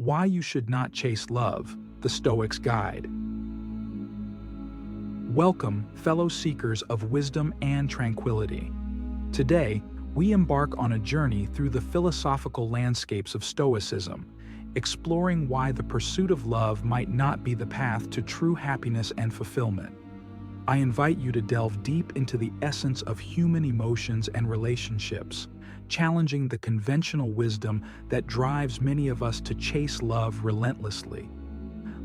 Why You Should Not Chase Love, the Stoics' Guide. Welcome, fellow seekers of wisdom and tranquility. Today, we embark on a journey through the philosophical landscapes of Stoicism, exploring why the pursuit of love might not be the path to true happiness and fulfillment. I invite you to delve deep into the essence of human emotions and relationships, challenging the conventional wisdom that drives many of us to chase love relentlessly.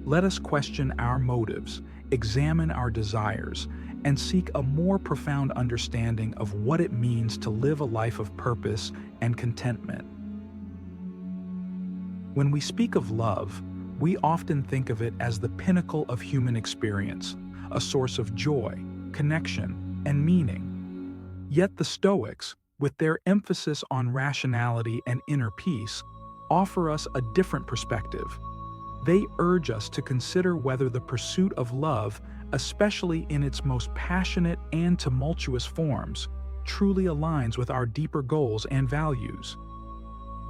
Let us question our motives, examine our desires, and seek a more profound understanding of what it means to live a life of purpose and contentment. When we speak of love, we often think of it as the pinnacle of human experience, a source of joy, connection, and meaning. Yet the Stoics, with their emphasis on rationality and inner peace, offer us a different perspective. They urge us to consider whether the pursuit of love, especially in its most passionate and tumultuous forms, truly aligns with our deeper goals and values.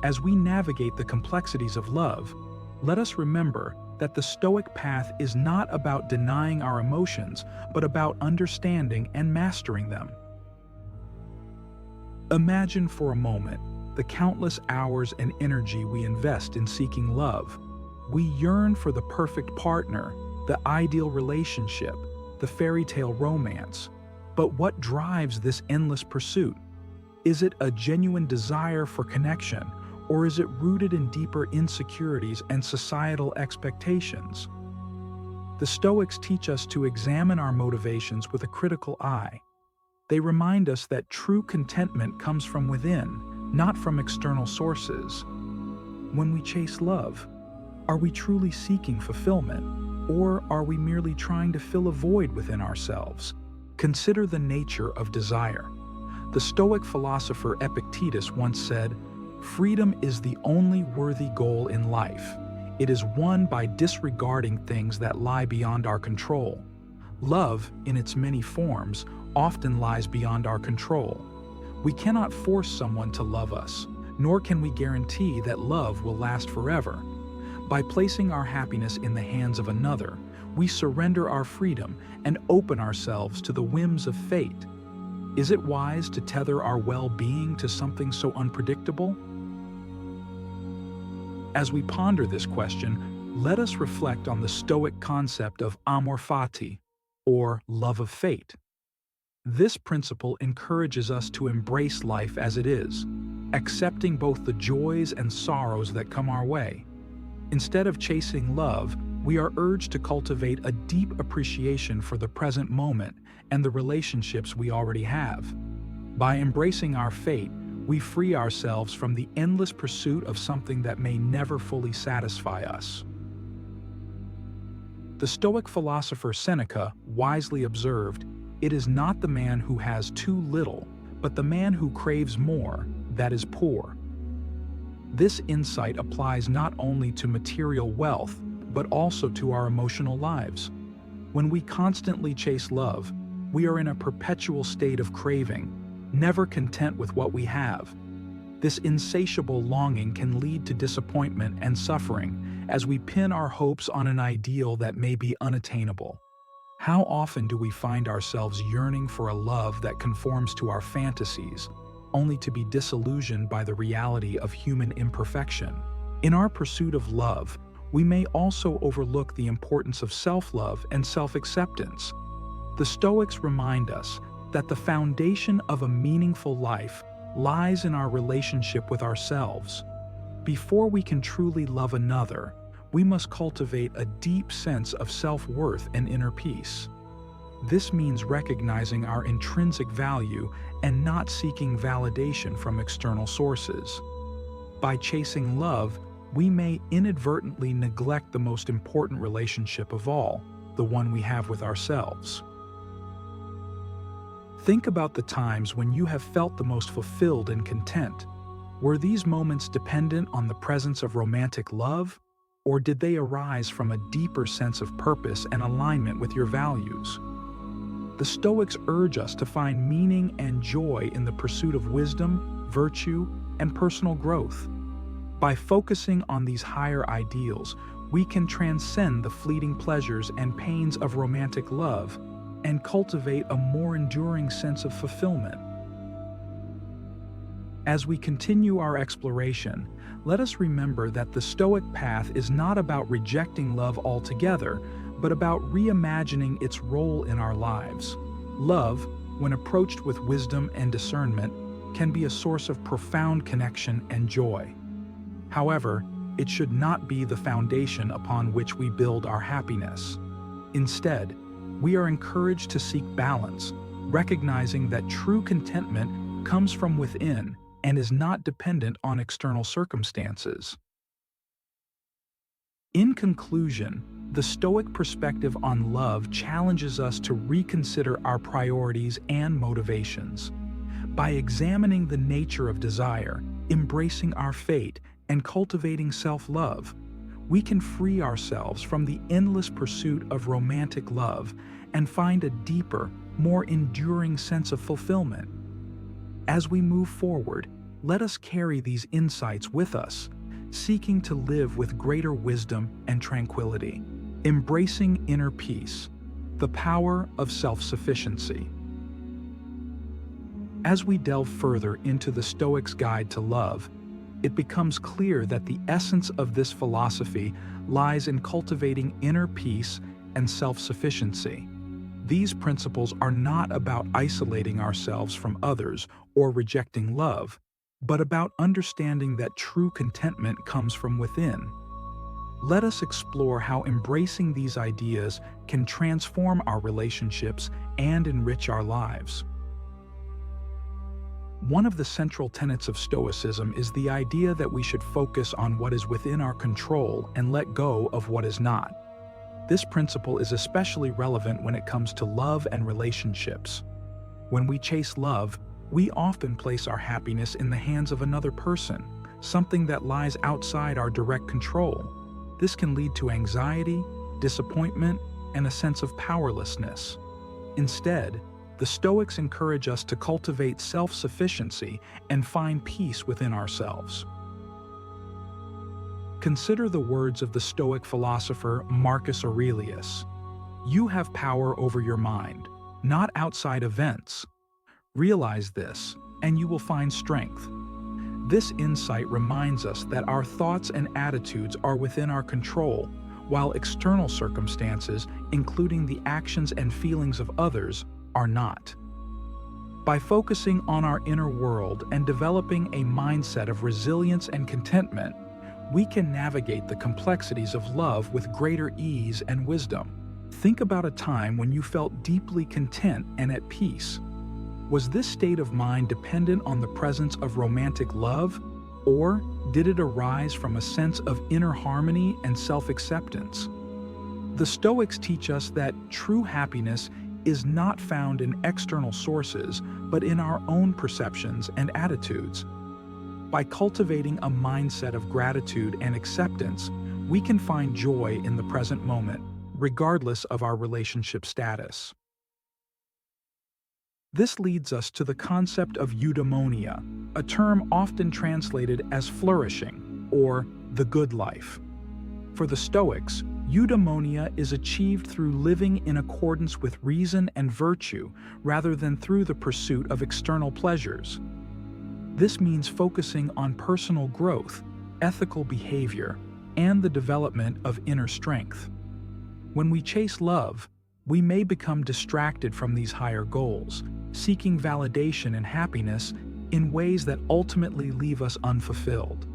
As we navigate the complexities of love, let us remember that the Stoic path is not about denying our emotions, but about understanding and mastering them. Imagine for a moment the countless hours and energy we invest in seeking love. We yearn for the perfect partner, the ideal relationship, the fairy tale romance. But what drives this endless pursuit? Is it a genuine desire for connection, or is it rooted in deeper insecurities and societal expectations? The Stoics teach us to examine our motivations with a critical eye. They remind us that true contentment comes from within, not from external sources. When we chase love, are we truly seeking fulfillment, or are we merely trying to fill a void within ourselves? Consider the nature of desire. The Stoic philosopher Epictetus once said, "Freedom is the only worthy goal in life. It is won by disregarding things that lie beyond our control." Love, in its many forms, often lies beyond our control. We cannot force someone to love us, nor can we guarantee that love will last forever. By placing our happiness in the hands of another, we surrender our freedom and open ourselves to the whims of fate. Is it wise to tether our well-being to something so unpredictable? As we ponder this question, let us reflect on the Stoic concept of amor fati, or love of fate. This principle encourages us to embrace life as it is, accepting both the joys and sorrows that come our way. Instead of chasing love, we are urged to cultivate a deep appreciation for the present moment and the relationships we already have. By embracing our fate, we free ourselves from the endless pursuit of something that may never fully satisfy us. The Stoic philosopher Seneca wisely observed, "It is not the man who has too little, but the man who craves more, that is poor." This insight applies not only to material wealth, but also to our emotional lives. When we constantly chase love, we are in a perpetual state of craving, never content with what we have. This insatiable longing can lead to disappointment and suffering as we pin our hopes on an ideal that may be unattainable. How often do we find ourselves yearning for a love that conforms to our fantasies, only to be disillusioned by the reality of human imperfection? In our pursuit of love, we may also overlook the importance of self-love and self-acceptance. The Stoics remind us that the foundation of a meaningful life lies in our relationship with ourselves. Before we can truly love another, we must cultivate a deep sense of self-worth and inner peace. This means recognizing our intrinsic value and not seeking validation from external sources. By chasing love, we may inadvertently neglect the most important relationship of all, the one we have with ourselves. Think about the times when you have felt the most fulfilled and content. Were these moments dependent on the presence of romantic love, or did they arise from a deeper sense of purpose and alignment with your values? The Stoics urge us to find meaning and joy in the pursuit of wisdom, virtue, and personal growth. By focusing on these higher ideals, we can transcend the fleeting pleasures and pains of romantic love and cultivate a more enduring sense of fulfillment. As we continue our exploration, let us remember that the Stoic path is not about rejecting love altogether, but about reimagining its role in our lives. Love, when approached with wisdom and discernment, can be a source of profound connection and joy. However, it should not be the foundation upon which we build our happiness. Instead, we are encouraged to seek balance, recognizing that true contentment comes from within and is not dependent on external circumstances. In conclusion, the Stoic perspective on love challenges us to reconsider our priorities and motivations. By examining the nature of desire, embracing our fate, and cultivating self-love, we can free ourselves from the endless pursuit of romantic love and find a deeper, more enduring sense of fulfillment. As we move forward, let us carry these insights with us, seeking to live with greater wisdom and tranquility, embracing inner peace, the power of self-sufficiency. As we delve further into the Stoics' guide to love, it becomes clear that the essence of this philosophy lies in cultivating inner peace and self-sufficiency. These principles are not about isolating ourselves from others or rejecting love, but about understanding that true contentment comes from within. Let us explore how embracing these ideas can transform our relationships and enrich our lives. One of the central tenets of Stoicism is the idea that we should focus on what is within our control and let go of what is not. This principle is especially relevant when it comes to love and relationships. When we chase love, we often place our happiness in the hands of another person, something that lies outside our direct control. This can lead to anxiety, disappointment, and a sense of powerlessness. Instead, the Stoics encourage us to cultivate self-sufficiency and find peace within ourselves. Consider the words of the Stoic philosopher Marcus Aurelius. You have power over your mind, not outside events. Realize this, and you will find strength. This insight reminds us that our thoughts and attitudes are within our control, while external circumstances, including the actions and feelings of others, are not. By focusing on our inner world and developing a mindset of resilience and contentment, we can navigate the complexities of love with greater ease and wisdom. Think about a time when you felt deeply content and at peace. Was this state of mind dependent on the presence of romantic love, or did it arise from a sense of inner harmony and self-acceptance? The Stoics teach us that true happiness is not found in external sources, but in our own perceptions and attitudes. By cultivating a mindset of gratitude and acceptance, we can find joy in the present moment, regardless of our relationship status. This leads us to the concept of eudaimonia, a term often translated as flourishing, or the good life. For the Stoics, eudaimonia is achieved through living in accordance with reason and virtue rather than through the pursuit of external pleasures. This means focusing on personal growth, ethical behavior, and the development of inner strength. When we chase love, we may become distracted from these higher goals, seeking validation and happiness in ways that ultimately leave us unfulfilled.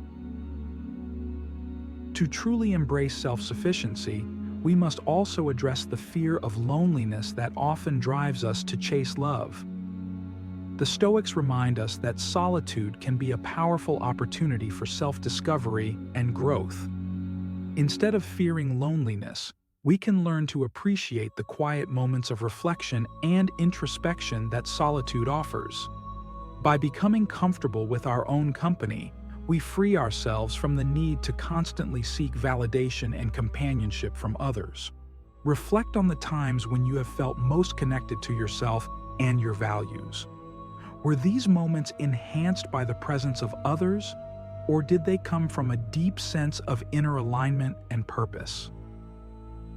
To truly embrace self-sufficiency, we must also address the fear of loneliness that often drives us to chase love. The Stoics remind us that solitude can be a powerful opportunity for self-discovery and growth. Instead of fearing loneliness, we can learn to appreciate the quiet moments of reflection and introspection that solitude offers. By becoming comfortable with our own company, we free ourselves from the need to constantly seek validation and companionship from others. Reflect on the times when you have felt most connected to yourself and your values. Were these moments enhanced by the presence of others, or did they come from a deep sense of inner alignment and purpose?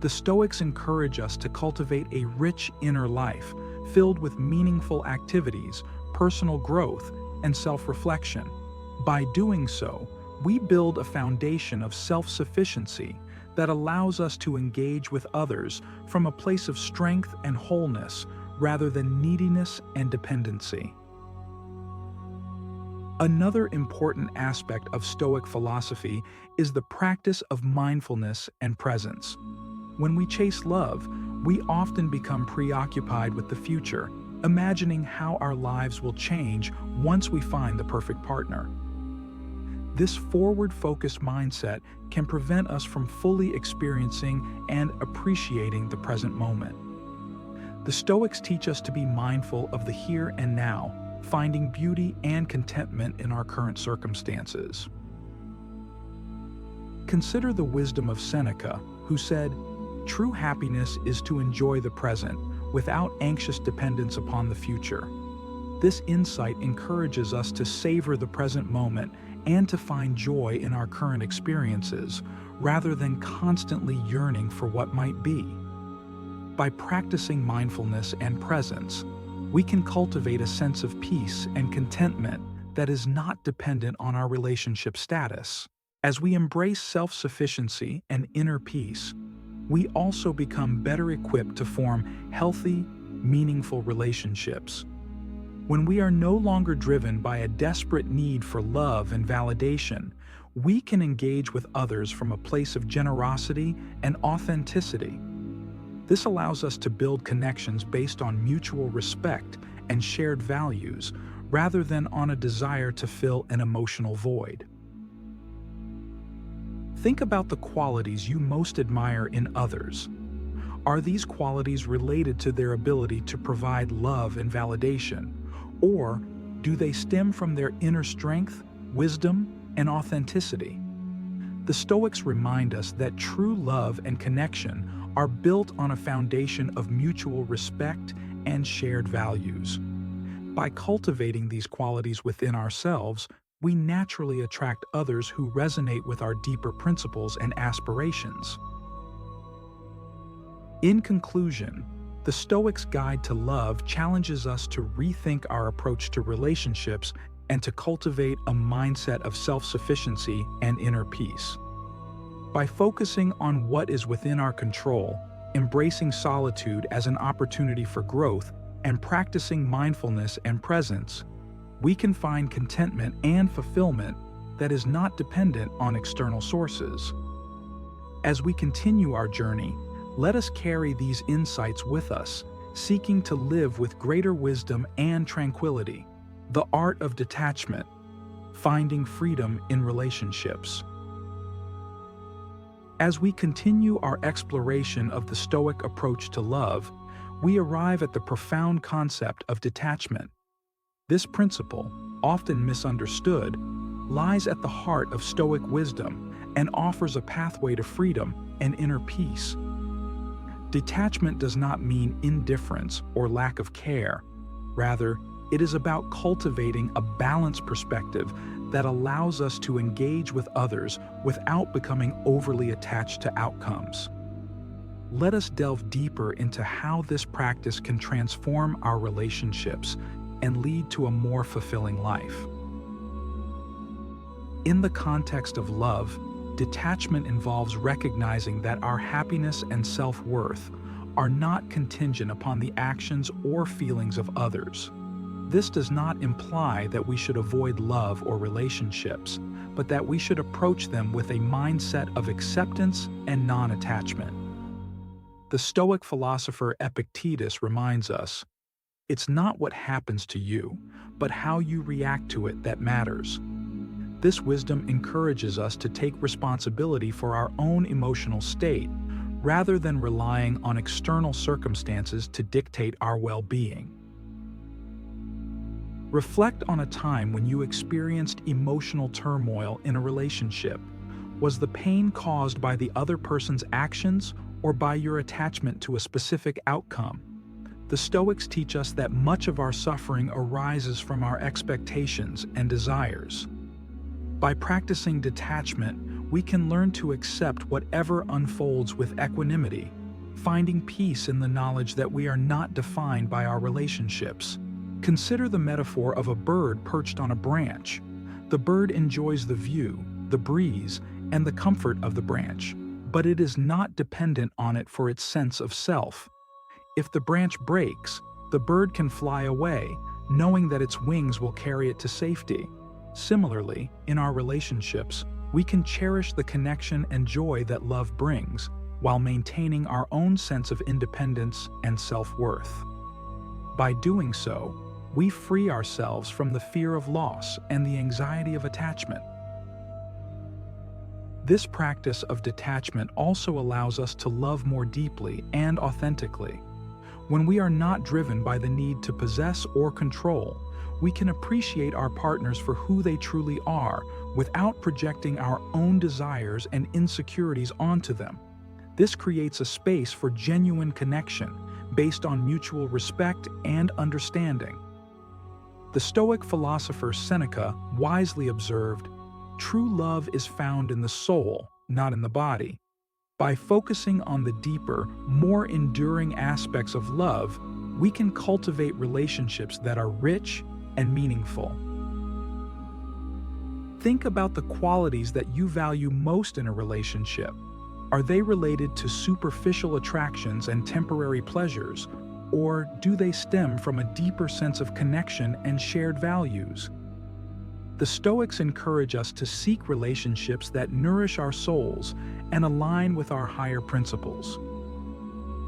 The Stoics encourage us to cultivate a rich inner life filled with meaningful activities, personal growth, and self-reflection. By doing so, we build a foundation of self-sufficiency that allows us to engage with others from a place of strength and wholeness rather than neediness and dependency. Another important aspect of Stoic philosophy is the practice of mindfulness and presence. When we chase love, we often become preoccupied with the future, imagining how our lives will change once we find the perfect partner. This forward-focused mindset can prevent us from fully experiencing and appreciating the present moment. The Stoics teach us to be mindful of the here and now, finding beauty and contentment in our current circumstances. Consider the wisdom of Seneca, who said, "True happiness is to enjoy the present, without anxious dependence upon the future." This insight encourages us to savor the present moment and to find joy in our current experiences, rather than constantly yearning for what might be. By practicing mindfulness and presence, we can cultivate a sense of peace and contentment that is not dependent on our relationship status. As we embrace self-sufficiency and inner peace, we also become better equipped to form healthy, meaningful relationships. When we are no longer driven by a desperate need for love and validation, we can engage with others from a place of generosity and authenticity. This allows us to build connections based on mutual respect and shared values, rather than on a desire to fill an emotional void. Think about the qualities you most admire in others. Are these qualities related to their ability to provide love and validation, or do they stem from their inner strength, wisdom, and authenticity? The Stoics remind us that true love and connection are built on a foundation of mutual respect and shared values. By cultivating these qualities within ourselves, we naturally attract others who resonate with our deeper principles and aspirations. In conclusion, the Stoics' Guide to Love challenges us to rethink our approach to relationships and to cultivate a mindset of self-sufficiency and inner peace. By focusing on what is within our control, embracing solitude as an opportunity for growth, and practicing mindfulness and presence, we can find contentment and fulfillment that is not dependent on external sources. As we continue our journey, let us carry these insights with us, seeking to live with greater wisdom and tranquility. The art of detachment, finding freedom in relationships. As we continue our exploration of the Stoic approach to love, we arrive at the profound concept of detachment. This principle, often misunderstood, lies at the heart of Stoic wisdom and offers a pathway to freedom and inner peace. Detachment does not mean indifference or lack of care. Rather, it is about cultivating a balanced perspective that allows us to engage with others without becoming overly attached to outcomes. Let us delve deeper into how this practice can transform our relationships and lead to a more fulfilling life. In the context of love, detachment involves recognizing that our happiness and self-worth are not contingent upon the actions or feelings of others. This does not imply that we should avoid love or relationships, but that we should approach them with a mindset of acceptance and non-attachment. The Stoic philosopher Epictetus reminds us, "It's not what happens to you, but how you react to it that matters." This wisdom encourages us to take responsibility for our own emotional state, rather than relying on external circumstances to dictate our well-being. Reflect on a time when you experienced emotional turmoil in a relationship. Was the pain caused by the other person's actions or by your attachment to a specific outcome? The Stoics teach us that much of our suffering arises from our expectations and desires. By practicing detachment, we can learn to accept whatever unfolds with equanimity, finding peace in the knowledge that we are not defined by our relationships. Consider the metaphor of a bird perched on a branch. The bird enjoys the view, the breeze, and the comfort of the branch, but it is not dependent on it for its sense of self. If the branch breaks, the bird can fly away, knowing that its wings will carry it to safety. Similarly, in our relationships, we can cherish the connection and joy that love brings, while maintaining our own sense of independence and self-worth. By doing so, we free ourselves from the fear of loss and the anxiety of attachment. This practice of detachment also allows us to love more deeply and authentically. When we are not driven by the need to possess or control, we can appreciate our partners for who they truly are without projecting our own desires and insecurities onto them. This creates a space for genuine connection based on mutual respect and understanding. The Stoic philosopher Seneca wisely observed, "True love is found in the soul, not in the body." By focusing on the deeper, more enduring aspects of love, we can cultivate relationships that are rich and meaningful. Think about the qualities that you value most in a relationship. Are they related to superficial attractions and temporary pleasures, or do they stem from a deeper sense of connection and shared values? The Stoics encourage us to seek relationships that nourish our souls and align with our higher principles.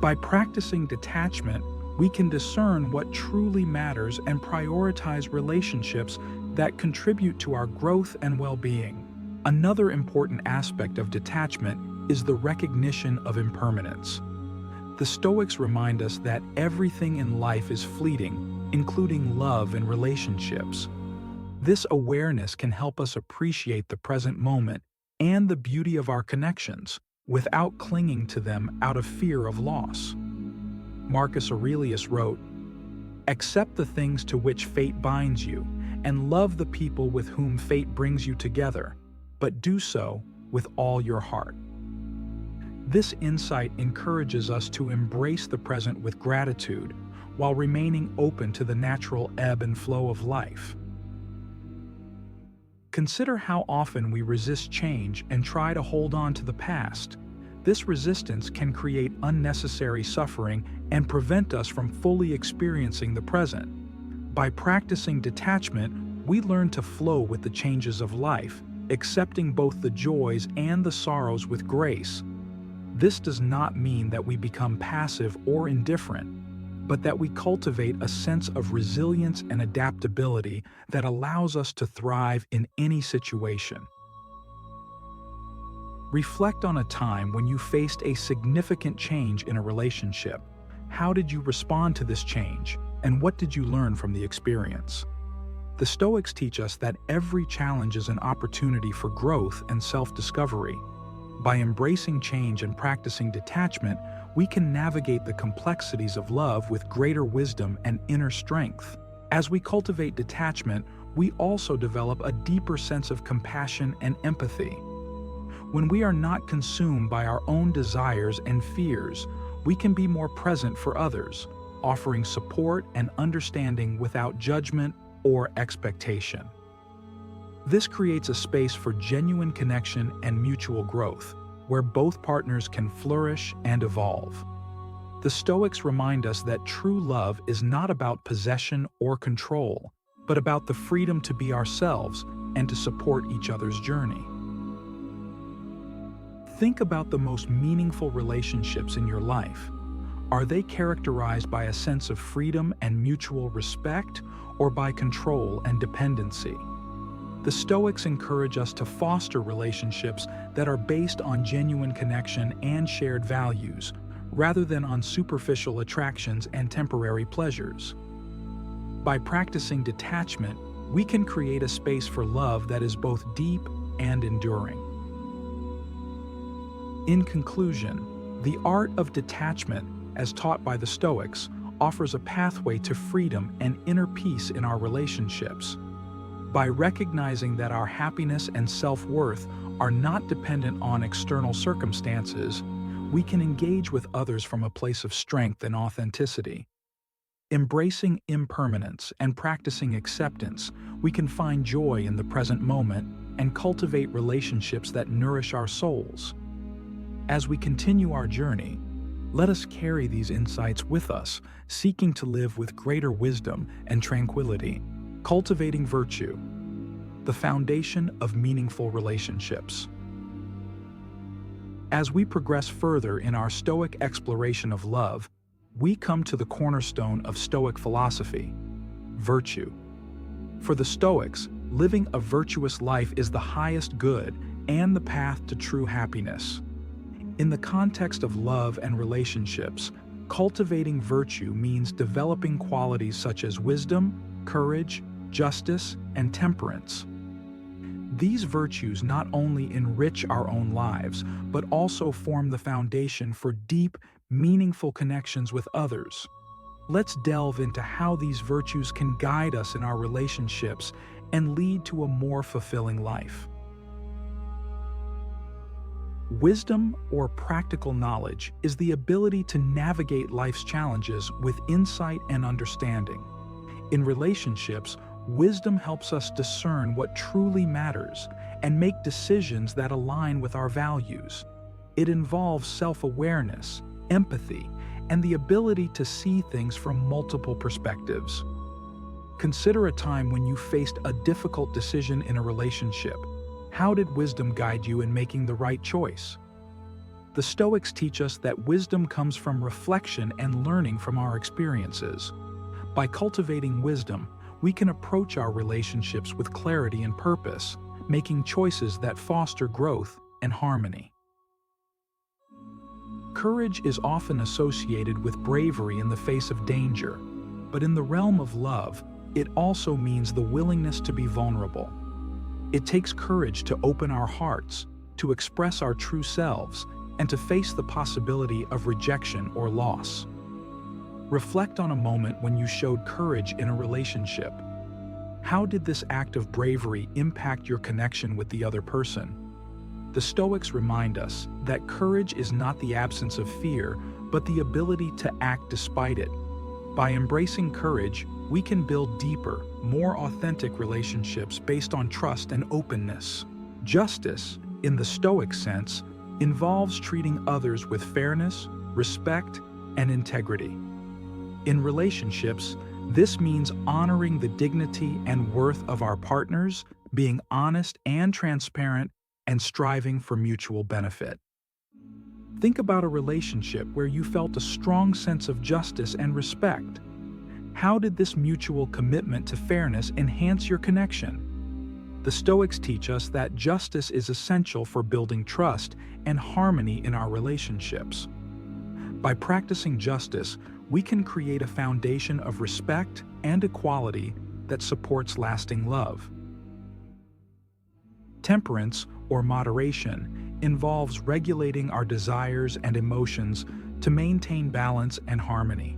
By practicing detachment, we can discern what truly matters and prioritize relationships that contribute to our growth and well-being. Another important aspect of detachment is the recognition of impermanence. The Stoics remind us that everything in life is fleeting, including love and relationships. This awareness can help us appreciate the present moment and the beauty of our connections without clinging to them out of fear of loss. Marcus Aurelius wrote, "Accept the things to which fate binds you, and love the people with whom fate brings you together, but do so with all your heart." This insight encourages us to embrace the present with gratitude while remaining open to the natural ebb and flow of life. Consider how often we resist change and try to hold on to the past. This resistance can create unnecessary suffering and prevent us from fully experiencing the present. By practicing detachment, we learn to flow with the changes of life, accepting both the joys and the sorrows with grace. This does not mean that we become passive or indifferent, but that we cultivate a sense of resilience and adaptability that allows us to thrive in any situation. Reflect on a time when you faced a significant change in a relationship. How did you respond to this change, and what did you learn from the experience? The Stoics teach us that every challenge is an opportunity for growth and self-discovery. By embracing change and practicing detachment, we can navigate the complexities of love with greater wisdom and inner strength. As we cultivate detachment, we also develop a deeper sense of compassion and empathy. When we are not consumed by our own desires and fears, we can be more present for others, offering support and understanding without judgment or expectation. This creates a space for genuine connection and mutual growth, where both partners can flourish and evolve. The Stoics remind us that true love is not about possession or control, but about the freedom to be ourselves and to support each other's journey. Think about the most meaningful relationships in your life. Are they characterized by a sense of freedom and mutual respect, or by control and dependency? The Stoics encourage us to foster relationships that are based on genuine connection and shared values, rather than on superficial attractions and temporary pleasures. By practicing detachment, we can create a space for love that is both deep and enduring. In conclusion, the art of detachment, as taught by the Stoics, offers a pathway to freedom and inner peace in our relationships. By recognizing that our happiness and self-worth are not dependent on external circumstances, we can engage with others from a place of strength and authenticity. Embracing impermanence and practicing acceptance, we can find joy in the present moment and cultivate relationships that nourish our souls. As we continue our journey, let us carry these insights with us, seeking to live with greater wisdom and tranquility. Cultivating virtue, the foundation of meaningful relationships. As we progress further in our Stoic exploration of love, we come to the cornerstone of Stoic philosophy, virtue. For the Stoics, living a virtuous life is the highest good and the path to true happiness. In the context of love and relationships, cultivating virtue means developing qualities such as wisdom, courage, justice, and temperance. These virtues not only enrich our own lives, but also form the foundation for deep, meaningful connections with others. Let's delve into how these virtues can guide us in our relationships and lead to a more fulfilling life. Wisdom, or practical knowledge, is the ability to navigate life's challenges with insight and understanding. In relationships, wisdom helps us discern what truly matters and make decisions that align with our values. It involves self-awareness, empathy, and the ability to see things from multiple perspectives. Consider a time when you faced a difficult decision in a relationship. How did wisdom guide you in making the right choice? The Stoics teach us that wisdom comes from reflection and learning from our experiences. By cultivating wisdom, we can approach our relationships with clarity and purpose, making choices that foster growth and harmony. Courage is often associated with bravery in the face of danger, but in the realm of love, it also means the willingness to be vulnerable. It takes courage to open our hearts, to express our true selves, and to face the possibility of rejection or loss. Reflect on a moment when you showed courage in a relationship. How did this act of bravery impact your connection with the other person? The Stoics remind us that courage is not the absence of fear, but the ability to act despite it. By embracing courage, we can build deeper, more authentic relationships based on trust and openness. Justice, in the Stoic sense, involves treating others with fairness, respect, and integrity. In relationships, this means honoring the dignity and worth of our partners, being honest and transparent, and striving for mutual benefit. Think about a relationship where you felt a strong sense of justice and respect. How did this mutual commitment to fairness enhance your connection? The Stoics teach us that justice is essential for building trust and harmony in our relationships. By practicing justice, we can create a foundation of respect and equality that supports lasting love. Temperance, or moderation, involves regulating our desires and emotions to maintain balance and harmony.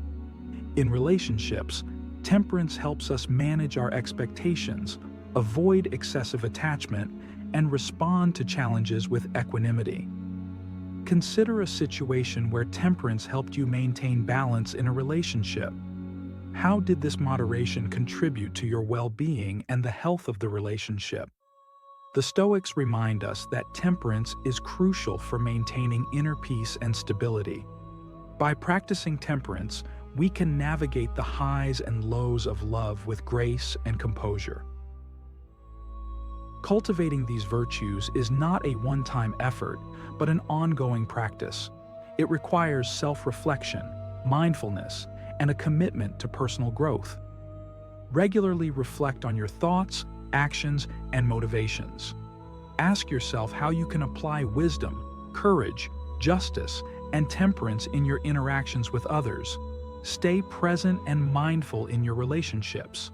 In relationships, temperance helps us manage our expectations, avoid excessive attachment, and respond to challenges with equanimity. Consider a situation where temperance helped you maintain balance in a relationship. How did this moderation contribute to your well-being and the health of the relationship? The Stoics remind us that temperance is crucial for maintaining inner peace and stability. By practicing temperance, we can navigate the highs and lows of love with grace and composure. Cultivating these virtues is not a one-time effort, but an ongoing practice. It requires self-reflection, mindfulness, and a commitment to personal growth. Regularly reflect on your thoughts, actions, and motivations. Ask yourself how you can apply wisdom, courage, justice, and temperance in your interactions with others. Stay present and mindful in your relationships.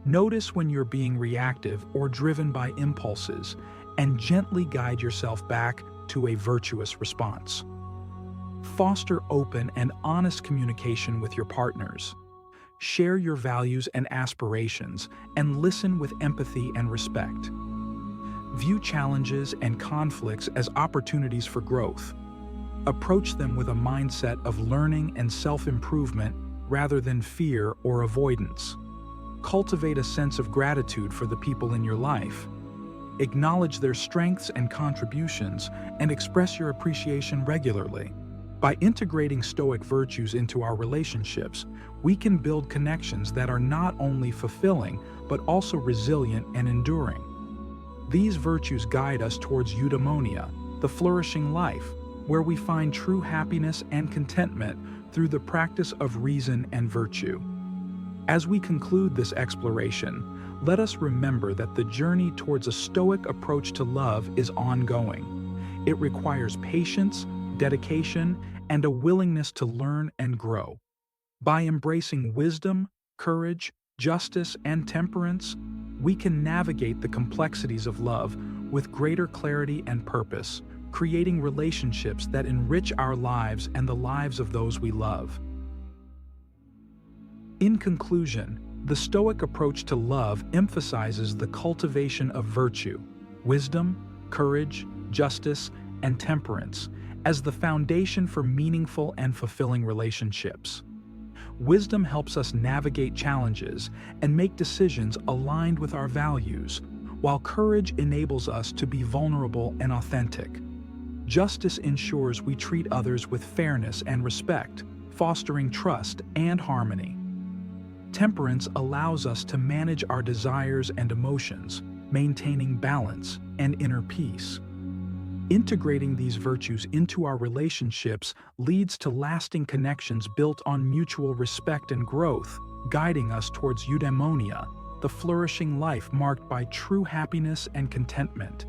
Notice when you're being reactive or driven by impulses, and gently guide yourself back to a virtuous response. Foster open and honest communication with your partners. share your values and aspirations, and listen with empathy and respect. View challenges and conflicts as opportunities for growth. Approach them with a mindset of learning and self-improvement rather than fear or avoidance. Cultivate a sense of gratitude for the people in your life. Acknowledge their strengths and contributions and express your appreciation regularly. By integrating Stoic virtues into our relationships, we can build connections that are not only fulfilling but also resilient and enduring. These virtues guide us towards eudaimonia, the flourishing life, where we find true happiness and contentment through the practice of reason and virtue. As we conclude this exploration, let us remember that the journey towards a Stoic approach to love is ongoing. It requires patience, dedication, and a willingness to learn and grow. By embracing wisdom, courage, justice, and temperance, we can navigate the complexities of love with greater clarity and purpose, creating relationships that enrich our lives and the lives of those we love. In conclusion, the Stoic approach to love emphasizes the cultivation of virtue, wisdom, courage, justice, and temperance as the foundation for meaningful and fulfilling relationships. Wisdom helps us navigate challenges and make decisions aligned with our values, while courage enables us to be vulnerable and authentic. Justice ensures we treat others with fairness and respect, fostering trust and harmony. Temperance allows us to manage our desires and emotions, maintaining balance and inner peace. Integrating these virtues into our relationships leads to lasting connections built on mutual respect and growth, guiding us towards eudaimonia, the flourishing life marked by true happiness and contentment.